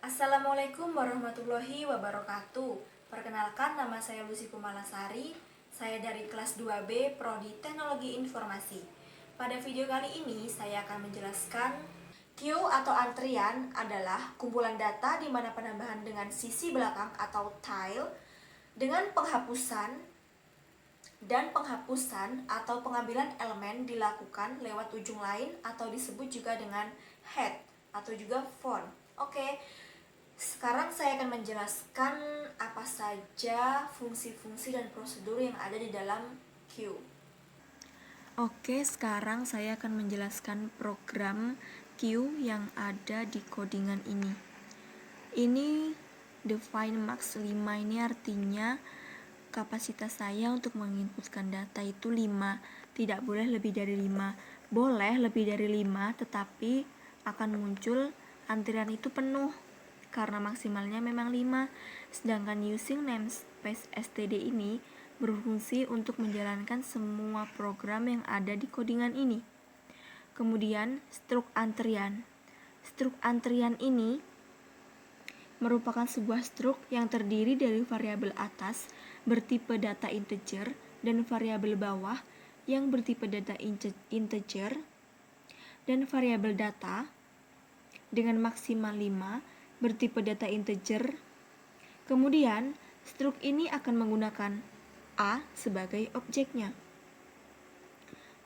Assalamualaikum warahmatullahi wabarakatuh. Perkenalkan, nama saya Lucy Kumalasari. Saya dari kelas 2B Prodi Teknologi Informasi. Pada video kali ini saya akan menjelaskan queue atau antrian adalah kumpulan data di mana penambahan dengan sisi belakang atau tile dengan penghapusan atau pengambilan elemen dilakukan lewat ujung lain atau disebut juga dengan head atau juga font. Oke. Sekarang saya akan menjelaskan apa saja fungsi-fungsi dan prosedur yang ada di dalam queue. Oke, sekarang saya akan menjelaskan program queue yang ada di codingan ini. Ini define max 5, ini artinya kapasitas saya untuk menginputkan data itu 5. Tidak boleh lebih dari 5. Boleh lebih dari 5, tetapi akan muncul antrian itu penuh karena maksimalnya memang 5. Sedangkan using namespace std ini berfungsi untuk menjalankan semua program yang ada di codingan ini. Kemudian struk antrian. Struk antrian ini merupakan sebuah struk yang terdiri dari variabel atas bertipe data integer dan variabel bawah yang bertipe data integer dan variabel data dengan maksimal 5 bertipe data integer. Kemudian, struk ini akan menggunakan A sebagai objeknya.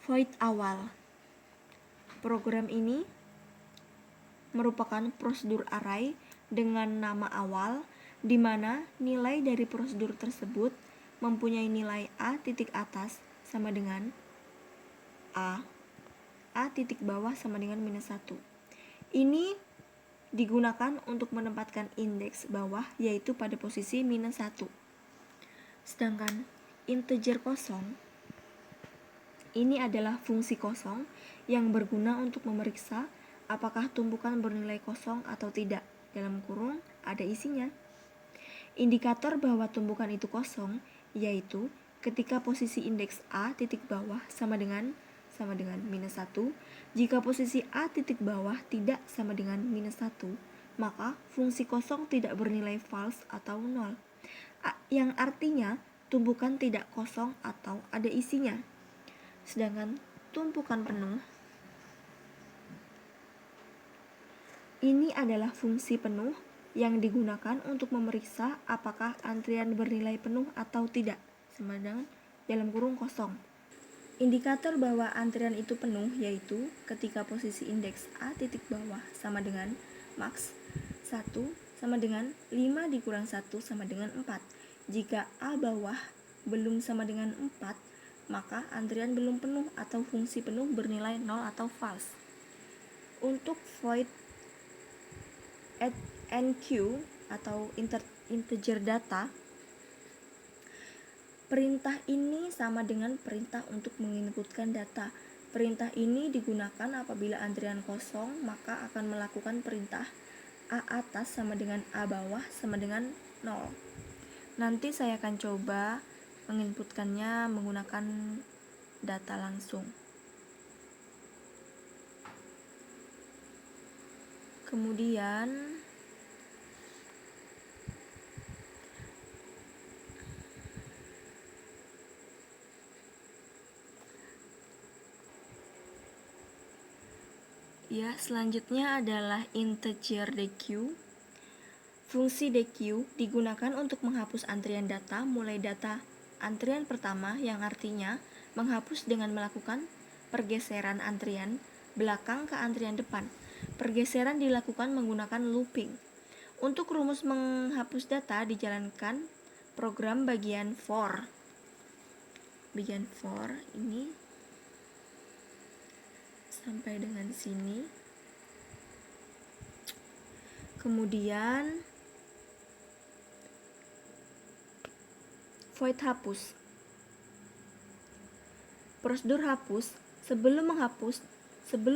Void awal. Program ini merupakan prosedur array dengan nama awal, di mana nilai dari prosedur tersebut mempunyai nilai A titik atas sama dengan A titik bawah sama dengan -1. Ini digunakan untuk menempatkan indeks bawah yaitu pada posisi -1. Sedangkan integer kosong ini adalah fungsi kosong yang berguna untuk memeriksa apakah tumpukan bernilai kosong atau tidak. Dalam kurung ada isinya. Indikator bahwa tumpukan itu kosong yaitu ketika posisi indeks A titik bawah sama dengan -1. Jika posisi A titik bawah tidak sama dengan -1, maka fungsi kosong tidak bernilai false atau 0, yang artinya tumpukan tidak kosong atau ada isinya. Sedangkan tumpukan penuh ini adalah fungsi penuh yang digunakan untuk memeriksa apakah antrian bernilai penuh atau tidak, sama dengan dalam kurung kosong. Indikator bahwa antrian itu penuh yaitu ketika posisi indeks A titik bawah sama dengan max 1 sama dengan 5 dikurang 1 sama dengan 4. Jika A bawah belum sama dengan 4, maka antrian belum penuh atau fungsi penuh bernilai 0 atau false. Untuk void enqueue atau integer data, perintah ini sama dengan perintah untuk menginputkan data. Perintah ini digunakan apabila antrian kosong, maka akan melakukan perintah A atas sama dengan A bawah sama dengan 0. Nanti saya akan coba menginputkannya menggunakan data langsung. Kemudian selanjutnya adalah integer dequeue. Fungsi dequeue digunakan untuk menghapus antrian data mulai data antrian pertama yang artinya menghapus dengan melakukan pergeseran antrian belakang ke antrian depan. Pergeseran dilakukan menggunakan looping. Untuk rumus menghapus data dijalankan program bagian for. Bagian for ini sampai dengan sini. Kemudian void hapus. Prosedur hapus. Sebelum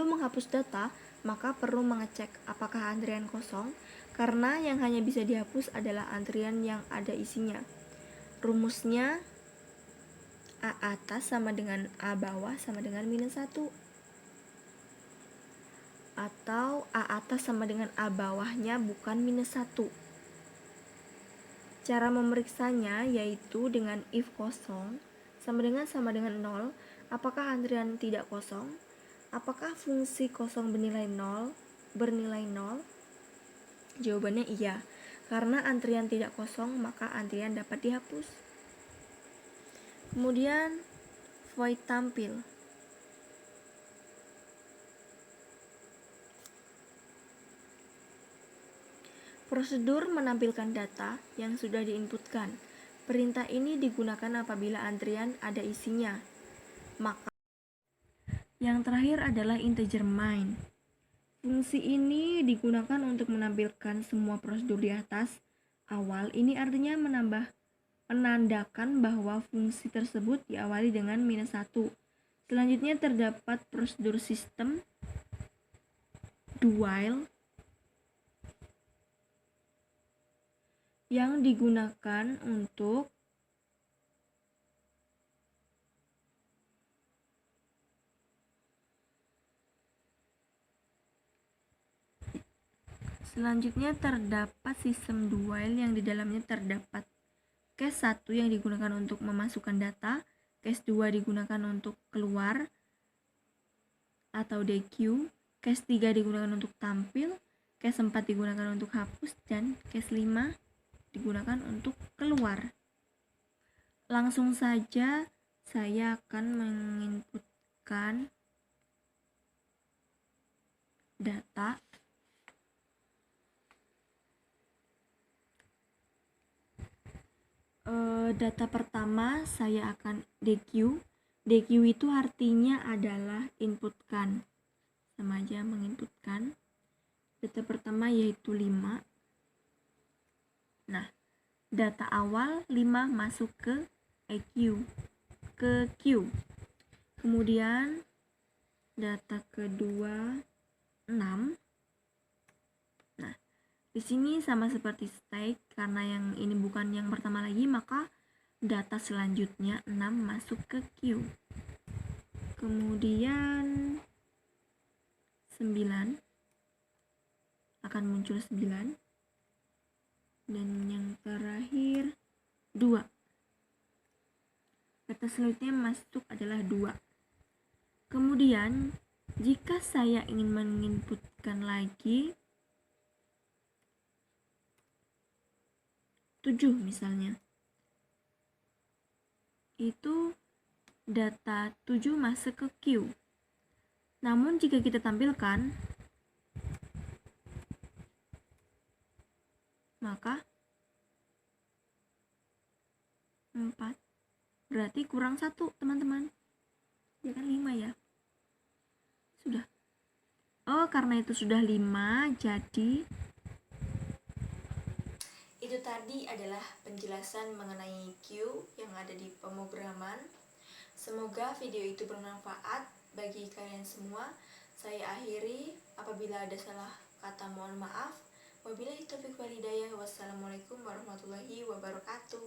menghapus data, maka perlu mengecek apakah antrian kosong, karena yang hanya bisa dihapus adalah antrian yang ada isinya. Rumusnya A atas sama dengan A bawah sama dengan -1. atau A atas sama dengan A bawahnya bukan minus 1. Cara memeriksanya yaitu dengan if kosong sama dengan 0, apakah antrian tidak kosong? Apakah fungsi kosong bernilai 0? Jawabannya iya. Karena antrian tidak kosong, maka antrian dapat dihapus. Kemudian void tampil. Prosedur menampilkan data yang sudah diinputkan. Perintah ini digunakan apabila antrian ada isinya. Maka yang terakhir adalah integer main. Fungsi ini digunakan untuk menampilkan semua prosedur di atas. Awal ini artinya menandakan bahwa fungsi tersebut diawali dengan minus 1. Selanjutnya terdapat prosedur sistem do while yang digunakan untuk sistem do while yang di dalamnya terdapat case 1 yang digunakan untuk memasukkan data, case 2 digunakan untuk keluar atau DQ, case 3 digunakan untuk tampil, case 4 digunakan untuk hapus, dan case 5 digunakan untuk keluar. Langsung saja saya akan menginputkan data. Data pertama saya akan DQ. DQ itu artinya adalah inputkan. Sama aja menginputkan. Data pertama yaitu 5. Nah, data awal 5 masuk ke EQ, ke Q. Kemudian data kedua 6. Nah, di sini sama seperti state, karena yang ini bukan yang pertama lagi, maka data selanjutnya 6 masuk ke Q. Kemudian 9 akan muncul 9. Dan yang terakhir 2. Data selanjutnya masuk adalah 2. Kemudian jika saya ingin menginputkan lagi 7 misalnya, itu data 7 masuk ke Q. Namun jika kita tampilkan, maka 4. Berarti kurang 1, teman-teman. Ya kan 5 ya. Sudah. Oh, karena itu sudah 5, jadi itu tadi adalah penjelasan mengenai Q yang ada di pemrograman. Semoga video itu bermanfaat bagi kalian semua. Saya akhiri, apabila ada salah kata mohon maaf. Wabillahi taufiq wal hidayah. Wassalamualaikum warahmatullahi wabarakatuh.